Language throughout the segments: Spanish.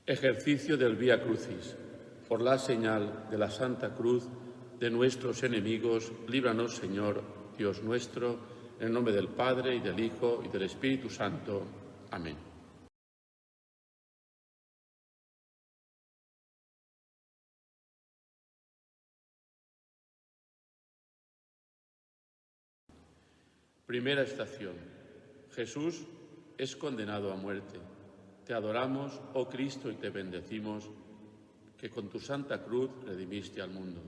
Ejercicio del Vía Crucis. Por la señal de la Santa Cruz de nuestros enemigos, líbranos, Señor, Dios nuestro, en el nombre del Padre, y del Hijo, y del Espíritu Santo. Amén. Primera estación. Jesús es condenado a muerte. Te adoramos, oh Cristo, y te bendecimos, que con tu santa cruz redimiste al mundo.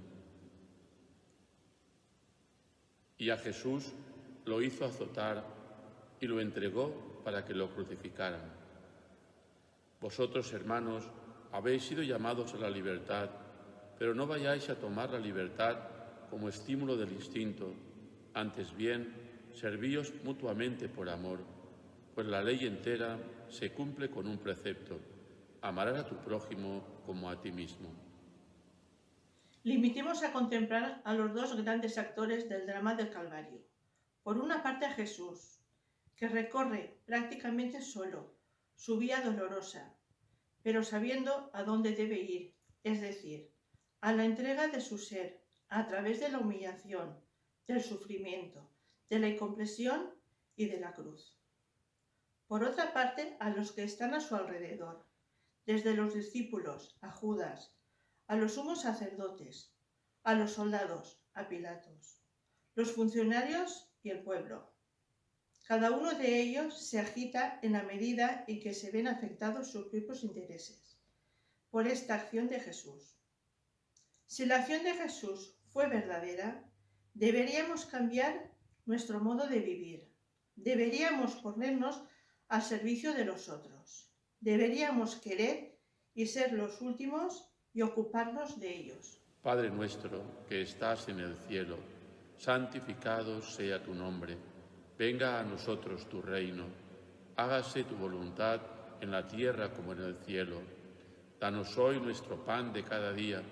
Y a Jesús lo hizo azotar y lo entregó para que lo crucificaran. Vosotros, hermanos, habéis sido llamados a la libertad, pero no vayáis a tomar la libertad como estímulo del instinto, antes bien, servíos mutuamente por amor, pues la ley entera se cumple con un precepto: amarás a tu prójimo como a ti mismo. Limitemos a contemplar a los dos grandes actores del drama del Calvario. Por una parte, a Jesús, que recorre prácticamente solo su vía dolorosa, pero sabiendo a dónde debe ir, es decir, a la entrega de su ser a través de la humillación, del sufrimiento, de la incomprensión y de la cruz. Por otra parte, a los que están a su alrededor, desde los discípulos a Judas, a los sumos sacerdotes, a los soldados, a Pilatos, los funcionarios y el pueblo. Cada uno de ellos se agita en la medida en que se ven afectados sus propios intereses por esta acción de Jesús. Si la acción de Jesús fue verdadera, deberíamos cambiar nuestro modo de vivir. Deberíamos ponernos al servicio de los otros. Deberíamos querer y ser los últimos y ocuparnos de ellos. Padre nuestro que estás en el cielo, santificado sea tu nombre. Venga a nosotros tu reino. Hágase tu voluntad en la tierra como en el cielo. Danos hoy nuestro pan de cada día.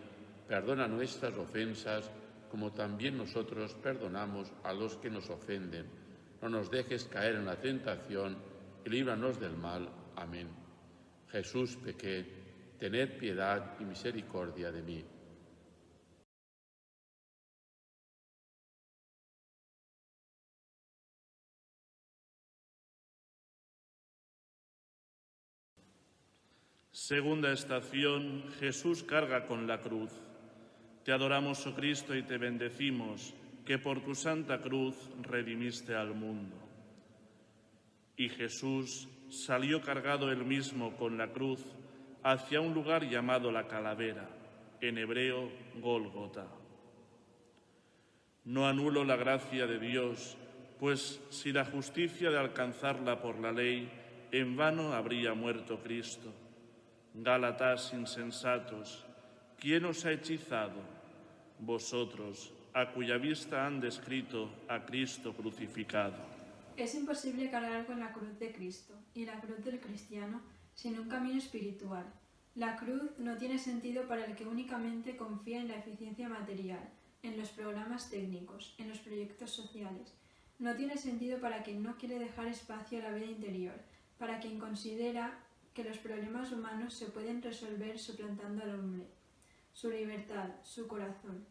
Perdona nuestras ofensas, como también nosotros perdonamos a los que nos ofenden. No nos dejes caer en la tentación y líbranos del mal. Amén. Jesús, pequé, tened piedad y misericordia de mí. Segunda estación, Jesús carga con la cruz. Te adoramos, oh Cristo, y te bendecimos, que por tu santa cruz redimiste al mundo. Y Jesús salió cargado él mismo con la cruz hacia un lugar llamado la Calavera, en hebreo Gólgota. No anulo la gracia de Dios, pues si la justicia de alcanzarla por la ley, en vano habría muerto Cristo. Gálatas insensatos, ¿quién os ha hechizado? Vosotros, a cuya vista han descrito a Cristo crucificado. Es imposible cargar con la cruz de Cristo y la cruz del cristiano sin un camino espiritual. La cruz no tiene sentido para el que únicamente confía en la eficiencia material, en los programas técnicos, en los proyectos sociales. No tiene sentido para quien no quiere dejar espacio a la vida interior, para quien considera que los problemas humanos se pueden resolver suplantando al hombre, su libertad, su corazón.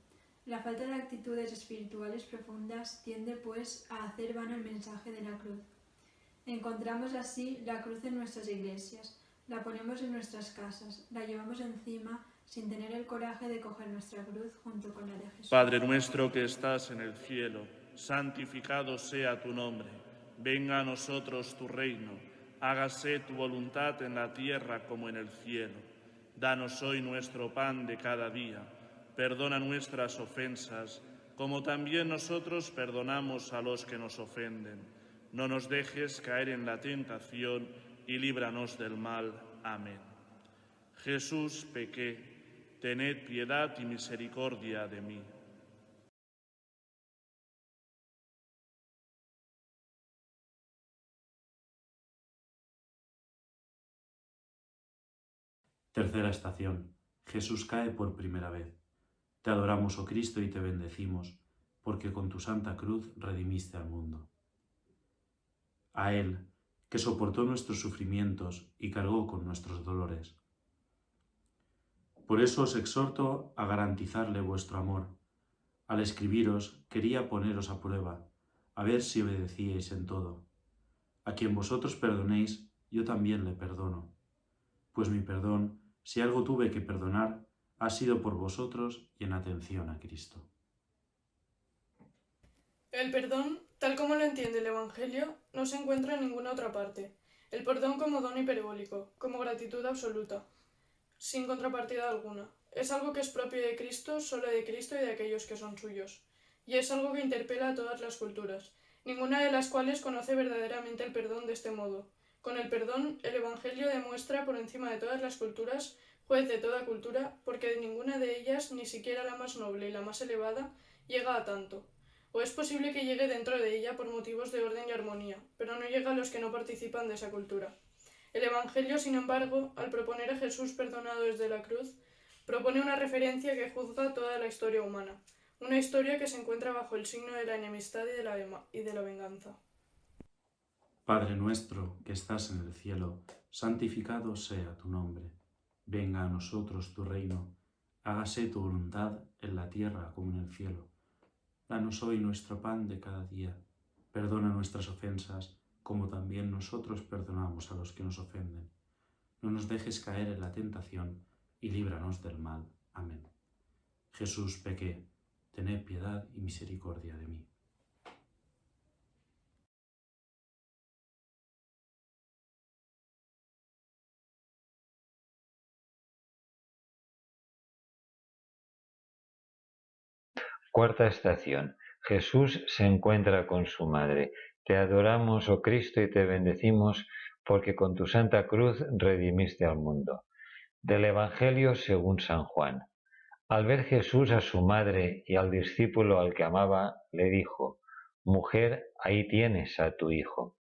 La falta de actitudes espirituales profundas tiende, pues, a hacer vano el mensaje de la cruz. Encontramos así la cruz en nuestras iglesias, la ponemos en nuestras casas, la llevamos encima sin tener el coraje de coger nuestra cruz junto con la de Jesús. Padre nuestro que estás en el cielo, santificado sea tu nombre. Venga a nosotros tu reino. Hágase tu voluntad en la tierra como en el cielo. Danos hoy nuestro pan de cada día. Perdona nuestras ofensas, como también nosotros perdonamos a los que nos ofenden. No nos dejes caer en la tentación y líbranos del mal. Amén. Jesús, pequé, tened piedad y misericordia de mí. Tercera estación. Jesús cae por primera vez. Te adoramos, oh Cristo, y te bendecimos, porque con tu santa cruz redimiste al mundo. A Él, que soportó nuestros sufrimientos y cargó con nuestros dolores, Por eso os exhorto a garantizarle vuestro amor. Al escribiros quería poneros a prueba, a ver si obedecíais en todo. A quien vosotros perdonéis, yo también le perdono. Pues mi perdón, si algo tuve que perdonar, ha sido por vosotros y en atención a Cristo. El perdón, tal como lo entiende el Evangelio, no se encuentra en ninguna otra parte. El perdón como don hiperbólico, como gratitud absoluta, sin contrapartida alguna. Es algo que es propio de Cristo, solo de Cristo y de aquellos que son suyos. Y es algo que interpela a todas las culturas, ninguna de las cuales conoce verdaderamente el perdón de este modo. Con el perdón, el Evangelio demuestra por encima de todas las culturas, juez de toda cultura, porque de ninguna de ellas, ni siquiera la más noble y la más elevada, llega a tanto. O es posible que llegue dentro de ella por motivos de orden y armonía, pero no llega a los que no participan de esa cultura. El Evangelio, sin embargo, al proponer a Jesús perdonado desde la cruz, propone una referencia que juzga toda la historia humana, una historia que se encuentra bajo el signo de la enemistad y de la venganza. Padre nuestro que estás en el cielo, santificado sea tu nombre. Venga a nosotros tu reino, hágase tu voluntad en la tierra como en el cielo. Danos hoy nuestro pan de cada día. Perdona nuestras ofensas, como también nosotros perdonamos a los que nos ofenden. No nos dejes caer en la tentación y líbranos del mal. Amén. Jesús, pequé, tened piedad y misericordia de mí. Cuarta estación. Jesús se encuentra con su madre. Te adoramos, oh Cristo, y te bendecimos, porque con tu santa cruz redimiste al mundo. Del Evangelio según San Juan. Al ver Jesús a su madre y al discípulo al que amaba, le dijo: Mujer, ahí tienes a tu hijo.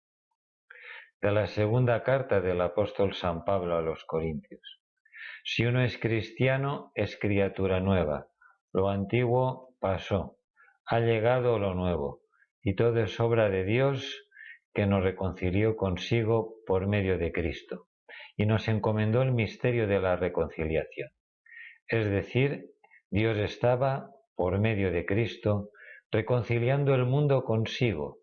De la segunda carta del apóstol San Pablo a los Corintios. Si uno es cristiano, es criatura nueva. Lo antiguo pasó, ha llegado lo nuevo, y todo es obra de Dios, que nos reconcilió consigo por medio de Cristo, y nos encomendó el misterio de la reconciliación. Es decir, Dios estaba, por medio de Cristo, reconciliando el mundo consigo,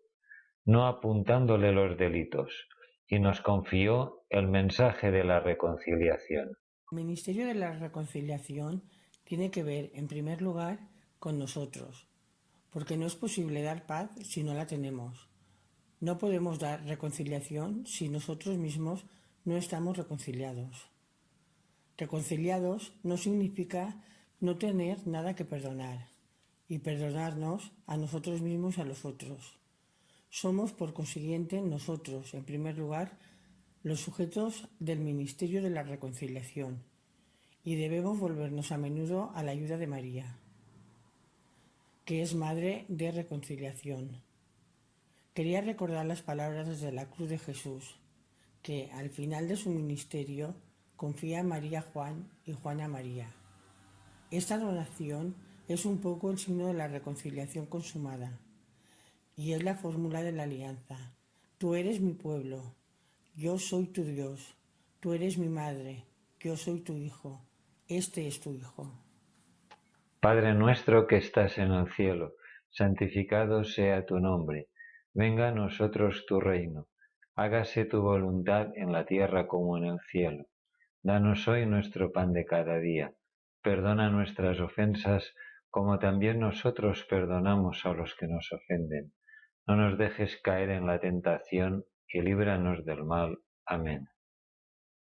no apuntándole los delitos, y nos confió el mensaje de la reconciliación. El ministerio de la reconciliación tiene que ver, en primer lugar, con nosotros, porque no es posible dar paz si no la tenemos. No podemos dar reconciliación si nosotros mismos no estamos reconciliados. Reconciliados no significa no tener nada que perdonar y perdonarnos a nosotros mismos y a los otros. Somos, por consiguiente, nosotros, en primer lugar, los sujetos del ministerio de la reconciliación, y debemos volvernos a menudo a la ayuda de María, que es Madre de Reconciliación. Quería recordar las palabras desde la cruz de Jesús, que al final de su ministerio confía a María a Juan y Juan a María. Esta donación es un poco el signo de la reconciliación consumada, y es la fórmula de la alianza. Tú eres mi pueblo, yo soy tu Dios, tú eres mi madre, yo soy tu hijo, este es tu hijo. Padre nuestro que estás en el cielo, santificado sea tu nombre, venga a nosotros tu reino, hágase tu voluntad en la tierra como en el cielo. Danos hoy nuestro pan de cada día, perdona nuestras ofensas como también nosotros perdonamos a los que nos ofenden. No nos dejes caer en la tentación y líbranos del mal. Amén.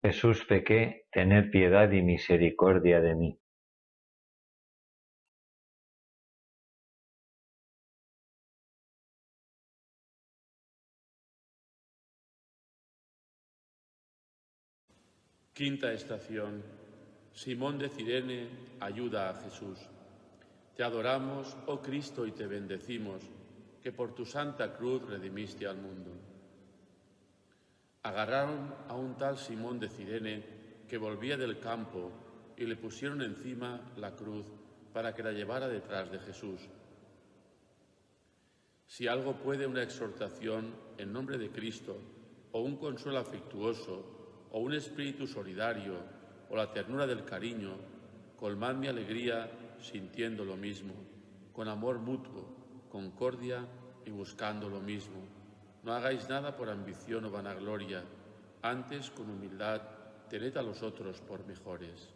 Jesús, pequé, tened piedad y misericordia de mí. Quinta estación. Simón de Cirene ayuda a Jesús. Te adoramos, oh Cristo, y te bendecimos, que por tu santa cruz redimiste al mundo. Agarraron a un tal Simón de Cirene que volvía del campo y le pusieron encima la cruz para que la llevara detrás de Jesús. Si algo puede una exhortación en nombre de Cristo, o un consuelo afectuoso, o un espíritu solidario, o la ternura del cariño, Colmad mi alegría sintiendo lo mismo, con amor mutuo, concordia y buscando lo mismo. No hagáis nada por ambición o vanagloria, antes con humildad tened a los otros por mejores.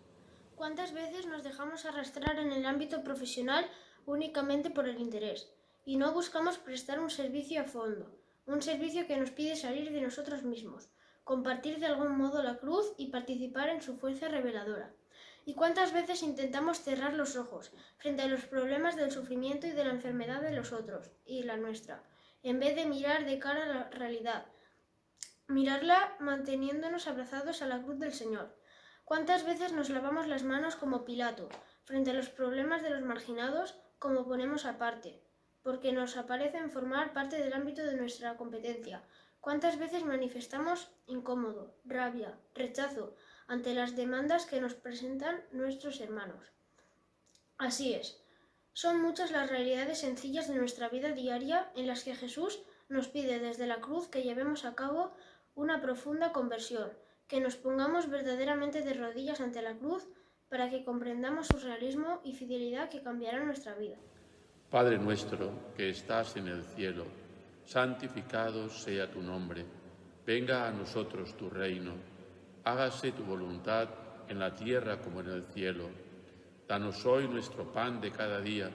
¿Cuántas veces nos dejamos arrastrar en el ámbito profesional únicamente por el interés y no buscamos prestar un servicio a fondo, un servicio que nos pide salir de nosotros mismos, compartir de algún modo la cruz y participar en su fuerza reveladora? ¿Y cuántas veces intentamos cerrar los ojos frente a los problemas del sufrimiento y de la enfermedad de los otros y la nuestra, en vez de mirar de cara a la realidad, mirarla manteniéndonos abrazados a la cruz del Señor? ¿Cuántas veces nos lavamos las manos como Pilato frente a los problemas de los marginados como ponemos aparte, porque nos parecen formar parte del ámbito de nuestra competencia? ¿Cuántas veces manifestamos incómodo, rabia, rechazo ante las demandas que nos presentan nuestros hermanos? Así es, son muchas las realidades sencillas de nuestra vida diaria en las que Jesús nos pide desde la cruz que llevemos a cabo una profunda conversión, que nos pongamos verdaderamente de rodillas ante la cruz para que comprendamos su realismo y fidelidad que cambiarán nuestra vida. Padre nuestro que estás en el cielo, santificado sea tu nombre. Venga a nosotros tu reino. Hágase tu voluntad en la tierra como en el cielo. Danos hoy nuestro pan de cada día.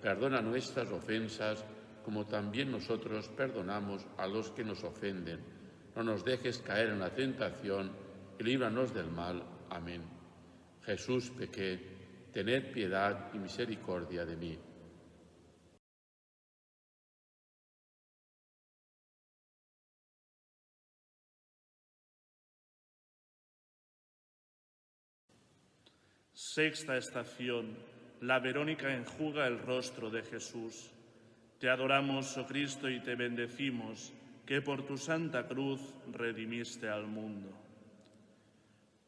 Perdona nuestras ofensas como también nosotros perdonamos a los que nos ofenden. No nos dejes caer en la tentación y líbranos del mal. Amén. Jesús, pequé, tened piedad y misericordia de mí. Sexta estación. La Verónica enjuga el rostro de Jesús. Te adoramos, oh Cristo, y te bendecimos, que por tu santa cruz redimiste al mundo.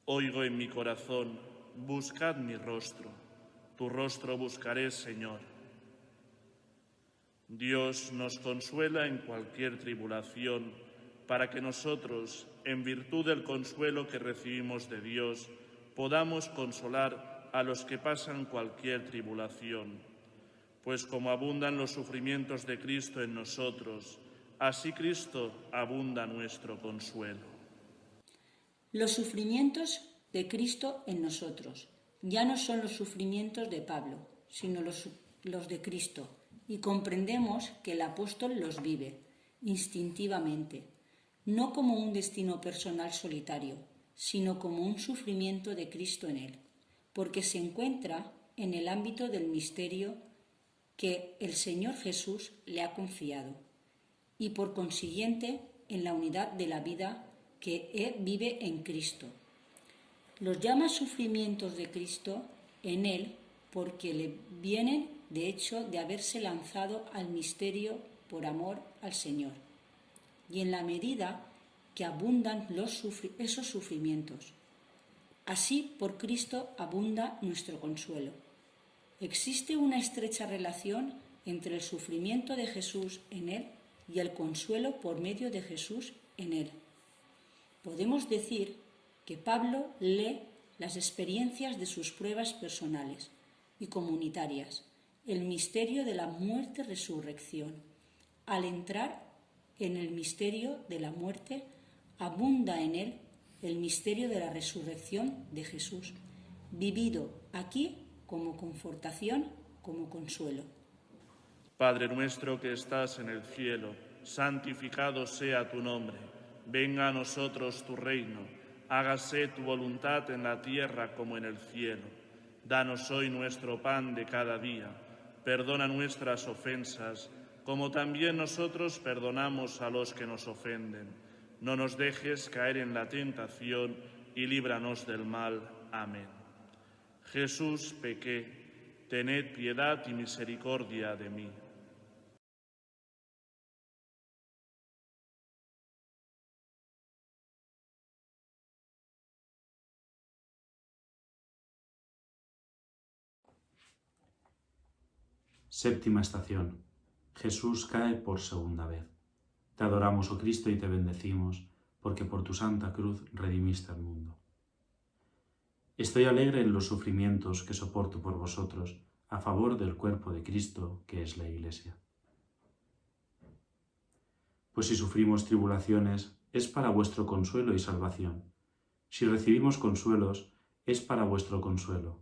Oigo en mi corazón, buscad mi rostro, tu rostro buscaré, Señor. Dios nos consuela en cualquier tribulación, para que nosotros, en virtud del consuelo que recibimos de Dios, podamos consolar a los que pasan cualquier tribulación. Pues como abundan los sufrimientos de Cristo en nosotros, así Cristo abunda nuestro consuelo. Los sufrimientos de Cristo en nosotros ya no son los sufrimientos de Pablo, sino los de Cristo, y comprendemos que el apóstol los vive instintivamente, no como un destino personal solitario, sino como un sufrimiento de Cristo en él, porque se encuentra en el ámbito del misterio que el Señor Jesús le ha confiado, y por consiguiente en la unidad de la vida que él vive en Cristo. Los llama sufrimientos de Cristo en él porque le vienen de hecho de haberse lanzado al misterio por amor al Señor. Y en la medida que abundan esos sufrimientos, así por Cristo abunda nuestro consuelo. Existe una estrecha relación entre el sufrimiento de Jesús en él y el consuelo por medio de Jesús en él. Podemos decir que Pablo lee las experiencias de sus pruebas personales y comunitarias, el misterio de la muerte-resurrección. Al entrar en el misterio de la muerte, abunda en él el misterio de la resurrección de Jesús, vivido aquí como confortación, como consuelo. Padre nuestro que estás en el cielo, santificado sea tu nombre. Venga a nosotros tu reino. Hágase tu voluntad en la tierra como en el cielo. Danos hoy nuestro pan de cada día. Perdona nuestras ofensas, como también nosotros perdonamos a los que nos ofenden. No nos dejes caer en la tentación y líbranos del mal. Amén. Jesús, pequé, tened piedad y misericordia de mí. Séptima estación. Jesús cae por segunda vez. Te adoramos, oh Cristo, y te bendecimos, porque por tu santa cruz redimiste al mundo. Estoy alegre en los sufrimientos que soporto por vosotros, a favor del cuerpo de Cristo, que es la Iglesia. Pues si sufrimos tribulaciones, es para vuestro consuelo y salvación. Si recibimos consuelos, es para vuestro consuelo,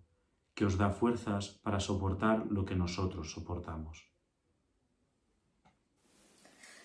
que os da fuerzas para soportar lo que nosotros soportamos.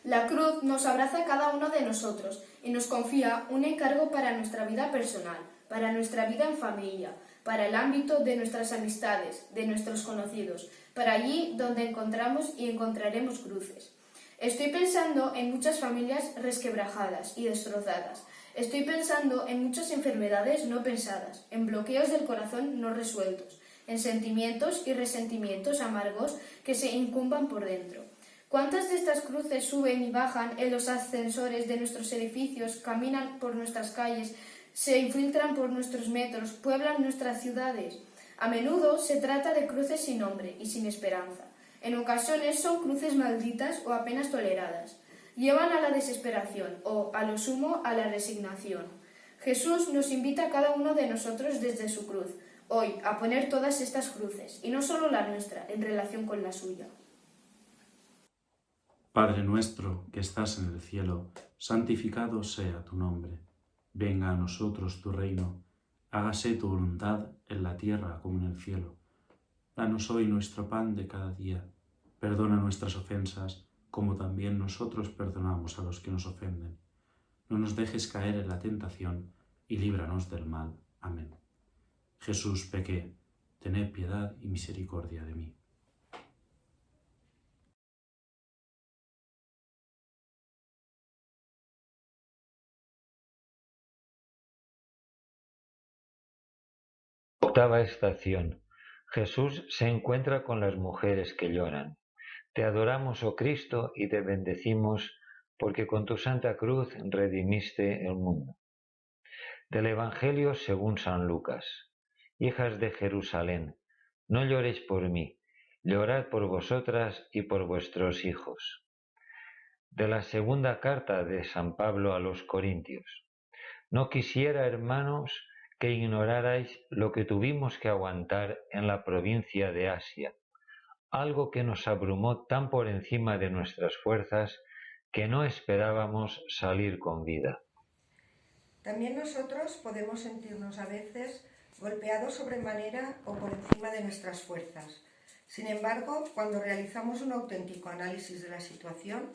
La cruz nos abraza a cada uno de nosotros y nos confía un encargo para nuestra vida personal, para nuestra vida en familia, para el ámbito de nuestras amistades, de nuestros conocidos, para allí donde encontramos y encontraremos cruces. Estoy pensando en muchas familias resquebrajadas y destrozadas. Estoy pensando en muchas enfermedades no pensadas, en bloqueos del corazón no resueltos, en sentimientos y resentimientos amargos que se incumban por dentro. ¿Cuántas de estas cruces suben y bajan en los ascensores de nuestros edificios, caminan por nuestras calles, se infiltran por nuestros metros, pueblan nuestras ciudades? A menudo se trata de cruces sin nombre y sin esperanza. En ocasiones son cruces malditas o apenas toleradas. Llevan a la desesperación o, a lo sumo, a la resignación. Jesús nos invita a cada uno de nosotros desde su cruz, hoy, a poner todas estas cruces, y no solo la nuestra, en relación con la suya. Padre nuestro que estás en el cielo, santificado sea tu nombre. Venga a nosotros tu reino. Hágase tu voluntad en la tierra como en el cielo. Danos hoy nuestro pan de cada día. Perdona nuestras ofensas, como también nosotros perdonamos a los que nos ofenden. No nos dejes caer en la tentación y líbranos del mal. Amén. Jesús, pequé, tened piedad y misericordia de mí. Octava estación. Jesús se encuentra con las mujeres que lloran. Te adoramos, oh Cristo, y te bendecimos, porque con tu santa cruz redimiste el mundo. Del Evangelio según San Lucas. Hijas de Jerusalén, no lloréis por mí, llorad por vosotras y por vuestros hijos. De la segunda carta de San Pablo a los Corintios. No quisiera, hermanos, que ignorarais lo que tuvimos que aguantar en la provincia de Asia, algo que nos abrumó tan por encima de nuestras fuerzas que no esperábamos salir con vida. También nosotros podemos sentirnos a veces golpeados sobremanera o por encima de nuestras fuerzas. Sin embargo, cuando realizamos un auténtico análisis de la situación,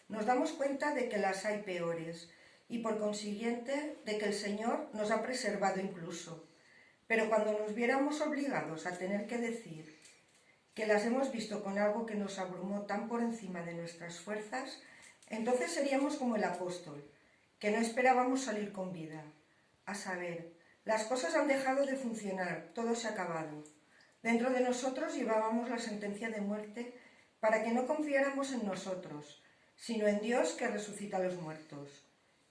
nos damos cuenta de que las hay peores y, por consiguiente, de que el Señor nos ha preservado incluso. Pero cuando nos viéramos obligados a tener que decir que las hemos visto con algo que nos abrumó tan por encima de nuestras fuerzas, entonces seríamos como el apóstol, que no esperábamos salir con vida. A saber, las cosas han dejado de funcionar, todo se ha acabado. Dentro de nosotros llevábamos la sentencia de muerte para que no confiáramos en nosotros, sino en Dios que resucita a los muertos.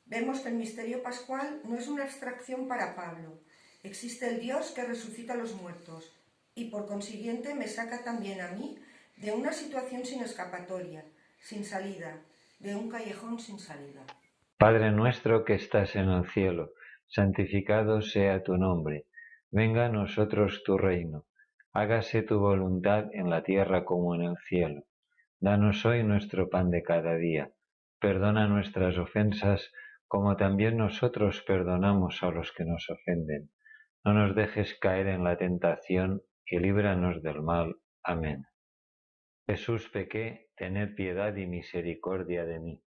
Vemos que el misterio pascual no es una abstracción para Pablo. Existe el Dios que resucita a los muertos y por consiguiente me saca también a mí de una situación sin escapatoria, sin salida, de un callejón sin salida. Padre nuestro que estás en el cielo, santificado sea tu nombre. Venga a nosotros tu reino. Hágase tu voluntad en la tierra como en el cielo. Danos hoy nuestro pan de cada día. Perdona nuestras ofensas, como también nosotros perdonamos a los que nos ofenden. No nos dejes caer en la tentación y líbranos del mal. Amén. Jesús, pequé, tened piedad y misericordia de mí.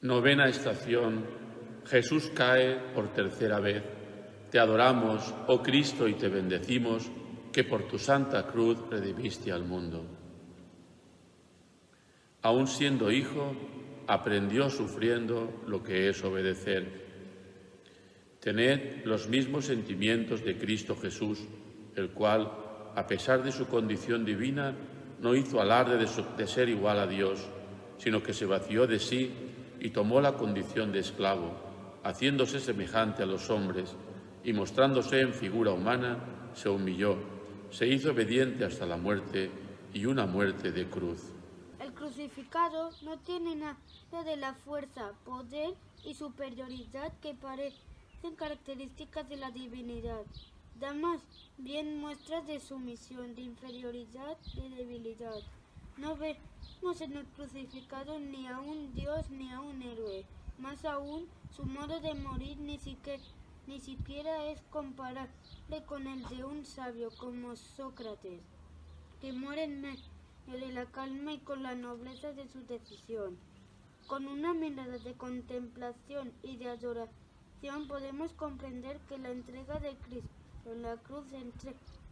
Novena estación. Jesús cae por tercera vez. Te adoramos, oh Cristo, y te bendecimos, que por tu santa cruz redimiste al mundo. Aun siendo hijo, aprendió sufriendo lo que es obedecer. Tened los mismos sentimientos de Cristo Jesús, el cual, a pesar de su condición divina, no hizo alarde de ser igual a Dios, sino que se vació de sí y tomó la condición de esclavo, haciéndose semejante a los hombres, y mostrándose en figura humana, se humilló se hizo obediente hasta la muerte y una muerte de cruz. El crucificado no tiene nada de la fuerza, poder y superioridad que parecen características de la divinidad. Da más bien muestras de sumisión, de inferioridad, de debilidad. No vemos en el crucificado ni a un dios ni a un héroe. Más aún, su modo de morir ni siquiera es comparable con el de un sabio como Sócrates, que muere en medio de la calma y con la nobleza de su decisión. Con una mirada de contemplación y de adoración podemos comprender que la entrega de Cristo en la cruz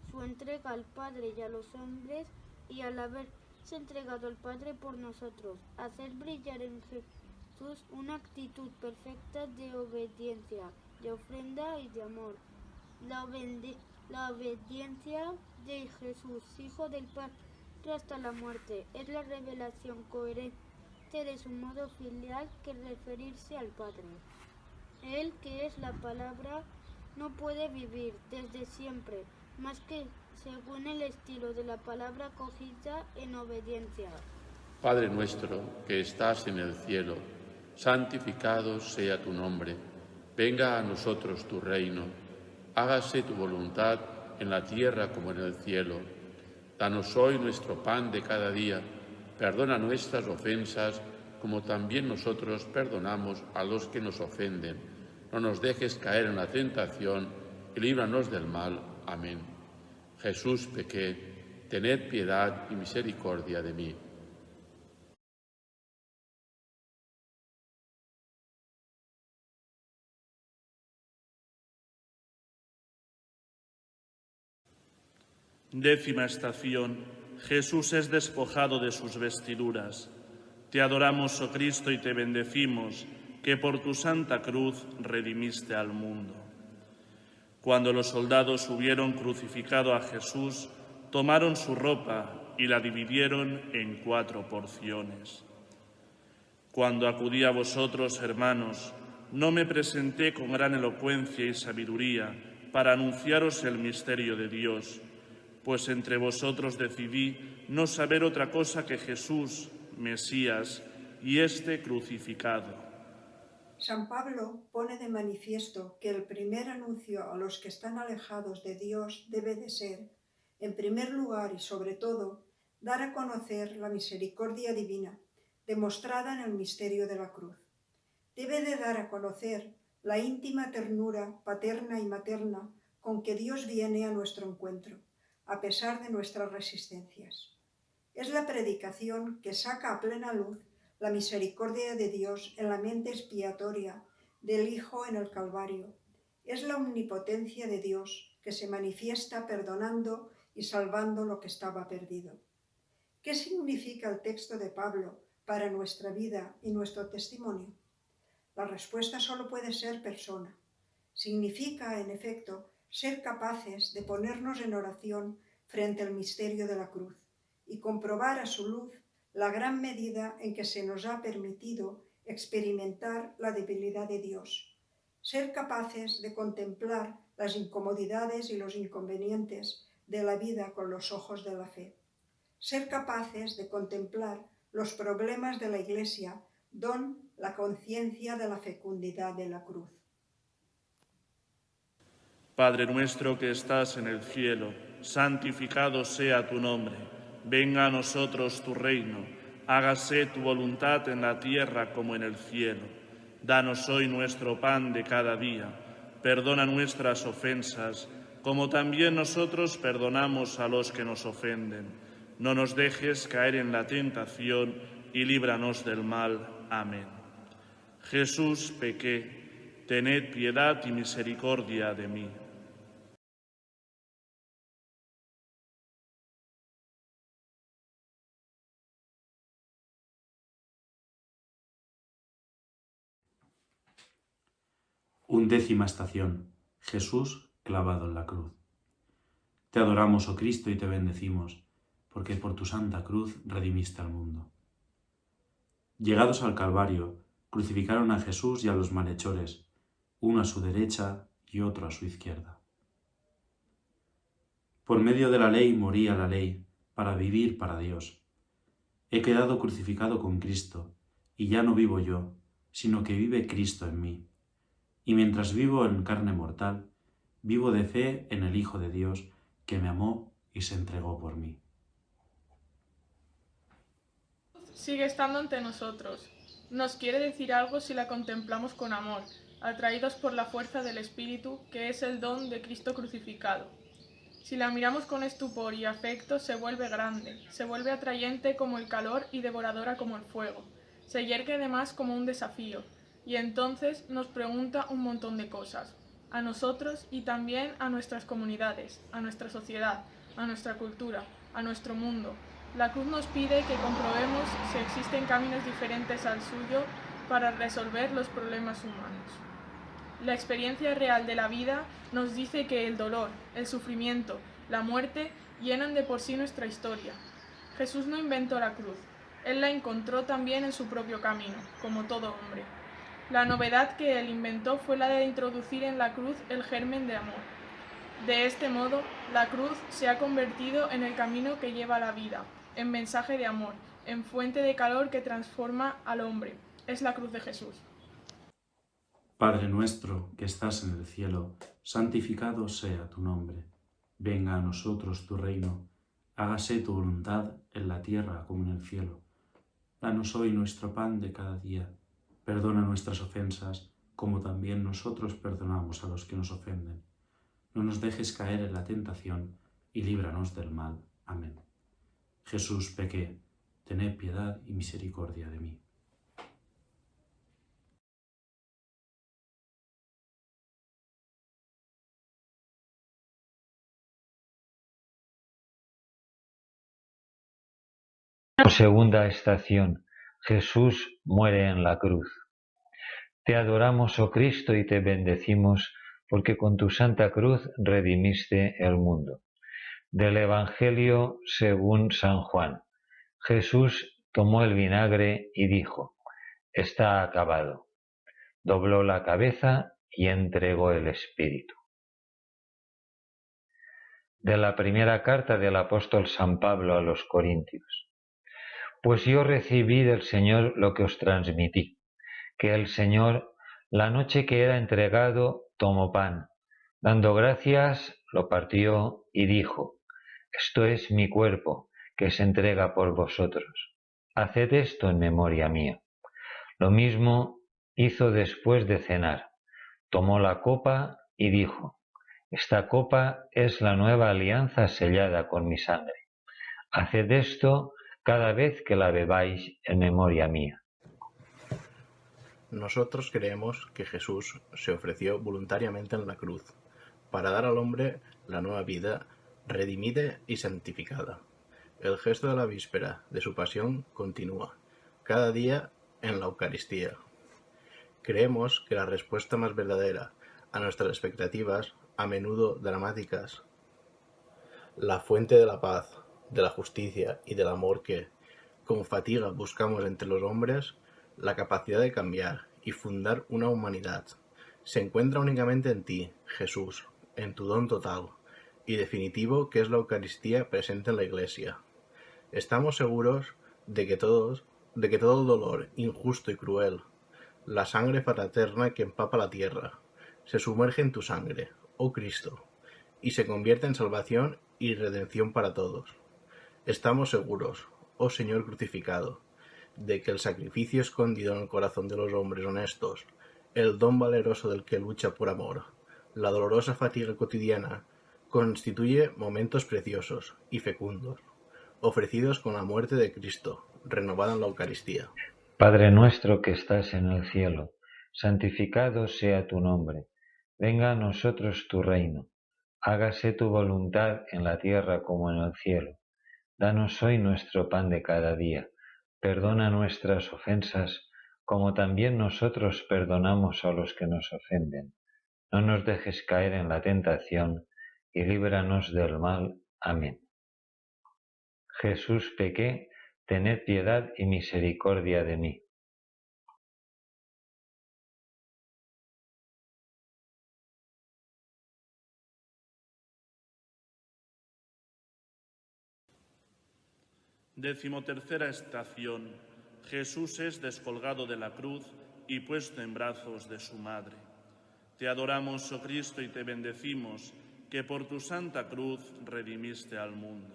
su entrega al Padre y a los hombres, y al haberse entregado al Padre por nosotros, hacer brillar en Jesús una actitud perfecta de obediencia, de ofrenda y de amor. La obediencia de Jesús, Hijo del Padre, hasta la muerte, es la revelación coherente de su modo filial que referirse al Padre. Él, que es la palabra, no puede vivir desde siempre, más que según el estilo de la palabra cogida en obediencia. Padre nuestro que estás en el cielo, santificado sea tu nombre. Venga a nosotros tu reino. Hágase tu voluntad en la tierra como en el cielo. Danos hoy nuestro pan de cada día. Perdona nuestras ofensas, como también nosotros perdonamos a los que nos ofenden. No nos dejes caer en la tentación y líbranos del mal. Amén. Jesús, pequé, tened piedad y misericordia de mí. Décima estación. Jesús es despojado de sus vestiduras. Te adoramos, oh Cristo, y te bendecimos, que por tu santa cruz redimiste al mundo. Cuando los soldados hubieron crucificado a Jesús, tomaron su ropa y la dividieron en 4 porciones. Cuando acudí a vosotros, hermanos, no me presenté con gran elocuencia y sabiduría para anunciaros el misterio de Dios, pues entre vosotros decidí no saber otra cosa que Jesús, Mesías, y este crucificado. San Pablo pone de manifiesto que el primer anuncio a los que están alejados de Dios debe de ser, en primer lugar y sobre todo, dar a conocer la misericordia divina, demostrada en el misterio de la cruz. Debe de dar a conocer la íntima ternura paterna y materna con que Dios viene a nuestro encuentro, a pesar de nuestras resistencias. Es la predicación que saca a plena luz la misericordia de Dios en la mente expiatoria del Hijo en el Calvario. Es la omnipotencia de Dios que se manifiesta perdonando y salvando lo que estaba perdido. ¿Qué significa el texto de Pablo para nuestra vida y nuestro testimonio? La respuesta solo puede ser persona. Significa, en efecto, ser capaces de ponernos en oración frente al misterio de la cruz y comprobar a su luz la gran medida en que se nos ha permitido experimentar la debilidad de Dios. Ser capaces de contemplar las incomodidades y los inconvenientes de la vida con los ojos de la fe. Ser capaces de contemplar los problemas de la Iglesia, don la conciencia de la fecundidad de la cruz. Padre nuestro que estás en el cielo, santificado sea tu nombre. Venga a nosotros tu reino. Hágase tu voluntad en la tierra como en el cielo. Danos hoy nuestro pan de cada día. Perdona nuestras ofensas, como también nosotros perdonamos a los que nos ofenden. No nos dejes caer en la tentación y líbranos del mal. Amén. Jesús, pequé, tened piedad y misericordia de mí. Undécima estación. Jesús clavado en la cruz. Te adoramos, oh Cristo, y te bendecimos, porque por tu santa cruz redimiste al mundo. Llegados al Calvario, crucificaron a Jesús y a los malhechores, uno a su derecha y otro a su izquierda. Por medio de la ley morí a la ley, para vivir para Dios. He quedado crucificado con Cristo, y ya no vivo yo, sino que vive Cristo en mí. Y mientras vivo en carne mortal, vivo de fe en el Hijo de Dios, que me amó y se entregó por mí. Sigue estando ante nosotros. Nos quiere decir algo si la contemplamos con amor, atraídos por la fuerza del Espíritu, que es el don de Cristo crucificado. Si la miramos con estupor y afecto, se vuelve grande, se vuelve atrayente como el calor y devoradora como el fuego. Se yergue además como un desafío, y entonces nos pregunta un montón de cosas, a nosotros y también a nuestras comunidades, a nuestra sociedad, a nuestra cultura, a nuestro mundo. La cruz nos pide que comprobemos si existen caminos diferentes al suyo para resolver los problemas humanos. La experiencia real de la vida nos dice que el dolor, el sufrimiento, la muerte llenan de por sí nuestra historia. Jesús no inventó la cruz, Él la encontró también en su propio camino, como todo hombre. La novedad que Él inventó fue la de introducir en la cruz el germen de amor. De este modo, la cruz se ha convertido en el camino que lleva a la vida, en mensaje de amor, en fuente de calor que transforma al hombre. Es la cruz de Jesús. Padre nuestro que estás en el cielo, santificado sea tu nombre. Venga a nosotros tu reino. Hágase tu voluntad en la tierra como en el cielo. Danos hoy nuestro pan de cada día. Perdona nuestras ofensas, como también nosotros perdonamos a los que nos ofenden. No nos dejes caer en la tentación y líbranos del mal. Amén. Jesús, pequé, tened piedad y misericordia de mí. Segunda estación. Jesús muere en la cruz. Te adoramos, oh Cristo, y te bendecimos, porque con tu santa cruz redimiste el mundo. Del Evangelio según San Juan. Jesús tomó el vinagre y dijo: está acabado. Dobló la cabeza y entregó el espíritu. De la primera carta del apóstol San Pablo a los Corintios. Pues yo recibí del Señor lo que os transmití, que el Señor, la noche que era entregado, tomó pan, dando gracias, lo partió y dijo: esto es mi cuerpo, que se entrega por vosotros. Haced esto en memoria mía. Lo mismo hizo después de cenar. Tomó la copa y dijo: esta copa es la nueva alianza sellada con mi sangre. Haced esto cada vez que la bebáis en memoria mía. Nosotros creemos que Jesús se ofreció voluntariamente en la cruz para dar al hombre la nueva vida redimida y santificada. El gesto de la víspera de su pasión continúa cada día en la Eucaristía. Creemos que la respuesta más verdadera a nuestras expectativas, a menudo dramáticas, la fuente de la paz, de la justicia y del amor que, con fatiga, buscamos entre los hombres, la capacidad de cambiar y fundar una humanidad, se encuentra únicamente en ti, Jesús, en tu don total y definitivo que es la Eucaristía presente en la Iglesia. Estamos seguros de que todo el dolor injusto y cruel, la sangre fraterna que empapa la tierra, se sumerge en tu sangre, oh Cristo, y se convierte en salvación y redención para todos. Estamos seguros, oh Señor crucificado, de que el sacrificio escondido en el corazón de los hombres honestos, el don valeroso del que lucha por amor, la dolorosa fatiga cotidiana, constituye momentos preciosos y fecundos, ofrecidos con la muerte de Cristo, renovada en la Eucaristía. Padre nuestro que estás en el cielo, santificado sea tu nombre. Venga a nosotros tu reino. Hágase tu voluntad en la tierra como en el cielo. Danos hoy nuestro pan de cada día. Perdona nuestras ofensas, como también nosotros perdonamos a los que nos ofenden. No nos dejes caer en la tentación, y líbranos del mal. Amén. Jesús, pequé, tened piedad y misericordia de mí. 13ª estación. Jesús es descolgado de la cruz y puesto en brazos de su madre. Te adoramos, oh Cristo, y te bendecimos, que por tu santa cruz redimiste al mundo.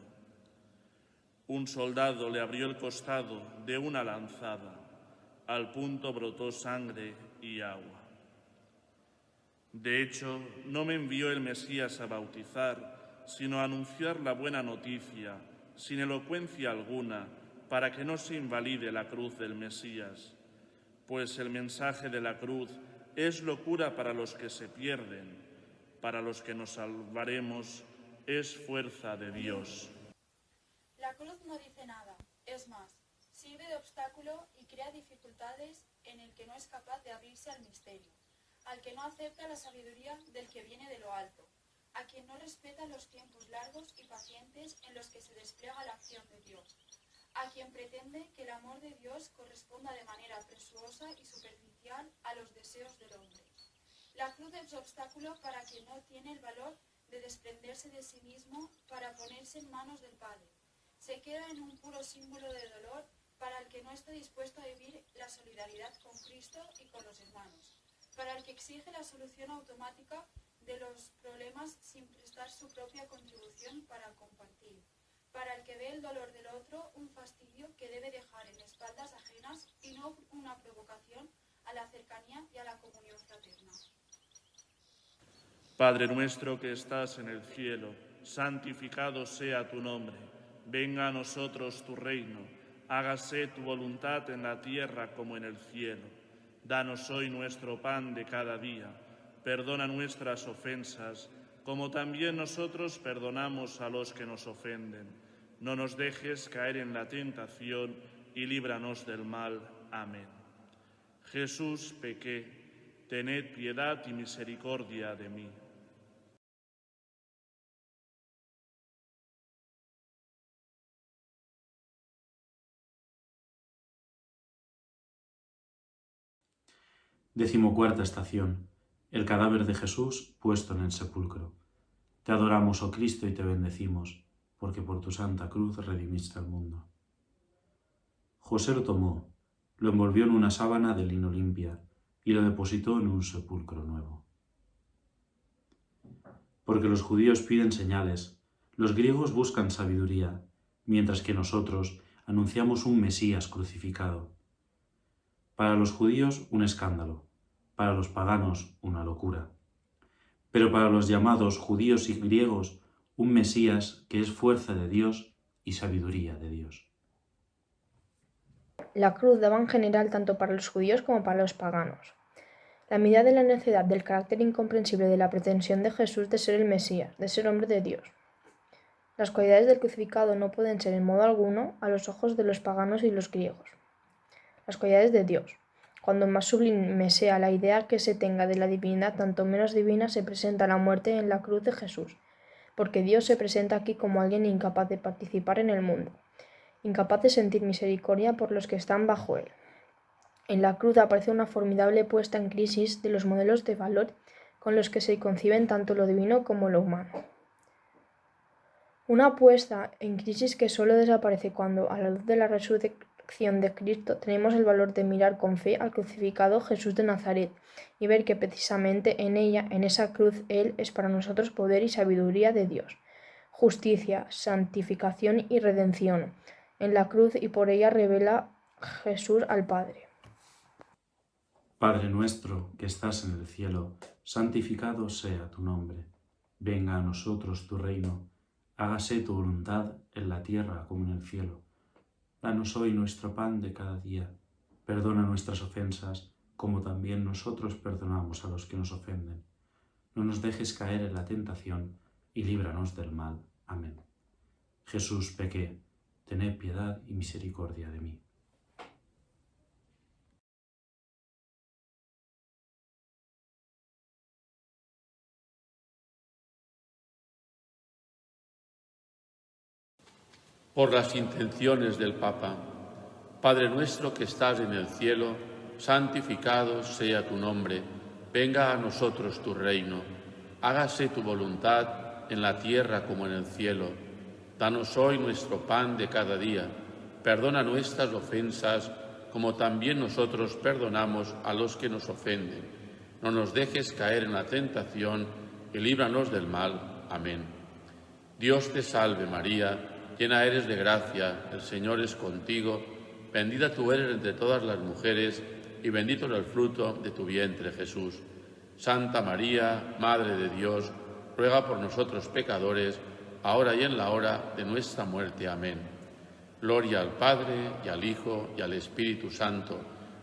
Un soldado le abrió el costado de una lanzada. Al punto brotó sangre y agua. De hecho, no me envió el Mesías a bautizar, sino a anunciar la buena noticia, sin elocuencia alguna, para que no se invalide la cruz del Mesías. Pues el mensaje de la cruz es locura para los que se pierden, para los que nos salvaremos es fuerza de Dios. La cruz no dice nada, es más, sirve de obstáculo y crea dificultades en el que no es capaz de abrirse al misterio, al que no acepta la sabiduría del que viene de lo alto, a quien no respeta los tiempos largos y pacientes en los que se despliega la acción de Dios, a quien pretende que el amor de Dios corresponda de manera presuosa y superficial a los deseos del hombre. La cruz es obstáculo para quien no tiene el valor de desprenderse de sí mismo para ponerse en manos del Padre. Se queda en un puro símbolo de dolor para el que no está dispuesto a vivir la solidaridad con Cristo y con los hermanos, para el que exige la solución automática de los problemas sin prestar su propia contribución para compartir, para el que ve el dolor del otro un fastidio que debe dejar en espaldas ajenas y no una provocación a la cercanía y a la comunión fraterna. Padre nuestro que estás en el cielo, santificado sea tu nombre. Venga a nosotros tu reino. Hágase tu voluntad en la tierra como en el cielo. Danos hoy nuestro pan de cada día. Perdona nuestras ofensas, como también nosotros perdonamos a los que nos ofenden. No nos dejes caer en la tentación y líbranos del mal. Amén. Jesús, pequé, tened piedad y misericordia de mí. Decimocuarta estación. El cadáver de Jesús puesto en el sepulcro. Te adoramos, oh Cristo, y te bendecimos, porque por tu santa cruz redimiste al mundo. José lo tomó, lo envolvió en una sábana de lino limpia y lo depositó en un sepulcro nuevo. Porque los judíos piden señales, los griegos buscan sabiduría, mientras que nosotros anunciamos un Mesías crucificado. Para los judíos un escándalo, para los paganos una locura. Pero para los llamados judíos y griegos, un Mesías que es fuerza de Dios y sabiduría de Dios. La cruz daba en general tanto para los judíos como para los paganos. La medida de la necedad del carácter incomprensible de la pretensión de Jesús de ser el Mesías, de ser hombre de Dios. Las cualidades del crucificado no pueden ser en modo alguno a los ojos de los paganos y los griegos. Las cualidades de Dios. Cuando más sublime sea la idea que se tenga de la divinidad, tanto menos divina se presenta la muerte en la cruz de Jesús, porque Dios se presenta aquí como alguien incapaz de participar en el mundo, incapaz de sentir misericordia por los que están bajo él. En la cruz aparece una formidable puesta en crisis de los modelos de valor con los que se conciben tanto lo divino como lo humano. Una puesta en crisis que solo desaparece cuando, a la luz de la resurrección de Cristo, tenemos el valor de mirar con fe al crucificado Jesús de Nazaret y ver que precisamente en ella, en esa cruz, Él es para nosotros poder y sabiduría de Dios, justicia, santificación y redención. En la cruz y por ella revela Jesús al Padre. Padre nuestro que estás en el cielo, santificado sea tu nombre. Venga a nosotros tu reino. Hágase tu voluntad en la tierra como en el cielo. Danos hoy nuestro pan de cada día. Perdona nuestras ofensas, como también nosotros perdonamos a los que nos ofenden. No nos dejes caer en la tentación y líbranos del mal. Amén. Jesús, pequé, tened piedad y misericordia de mí. Por las intenciones del Papa. Padre nuestro que estás en el cielo, santificado sea tu nombre. Venga a nosotros tu reino. Hágase tu voluntad en la tierra como en el cielo. Danos hoy nuestro pan de cada día. perdona nuestras ofensas, como también nosotros perdonamos a los que nos ofenden. No nos dejes caer en la tentación y líbranos del mal. Amén. Dios te salve María, llena eres de gracia, el Señor es contigo, bendita tú eres entre todas las mujeres y bendito es el fruto de tu vientre, Jesús. Santa María, Madre de Dios, ruega por nosotros pecadores, ahora y en la hora de nuestra muerte. Amén. Gloria al Padre, y al Hijo, y al Espíritu Santo,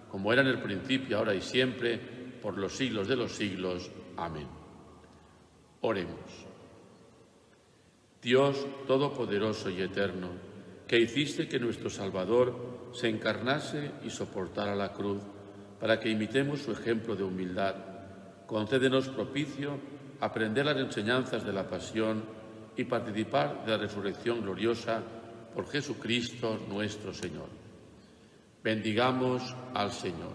como era en el principio, ahora y siempre, por los siglos de los siglos. Amén. Oremos. Dios Todopoderoso y Eterno, que hiciste que nuestro Salvador se encarnase y soportara la cruz, para que imitemos su ejemplo de humildad, concédenos propicio aprender las enseñanzas de la pasión y participar de la resurrección gloriosa por Jesucristo nuestro Señor. Bendigamos al Señor.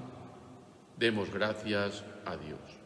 Demos gracias a Dios.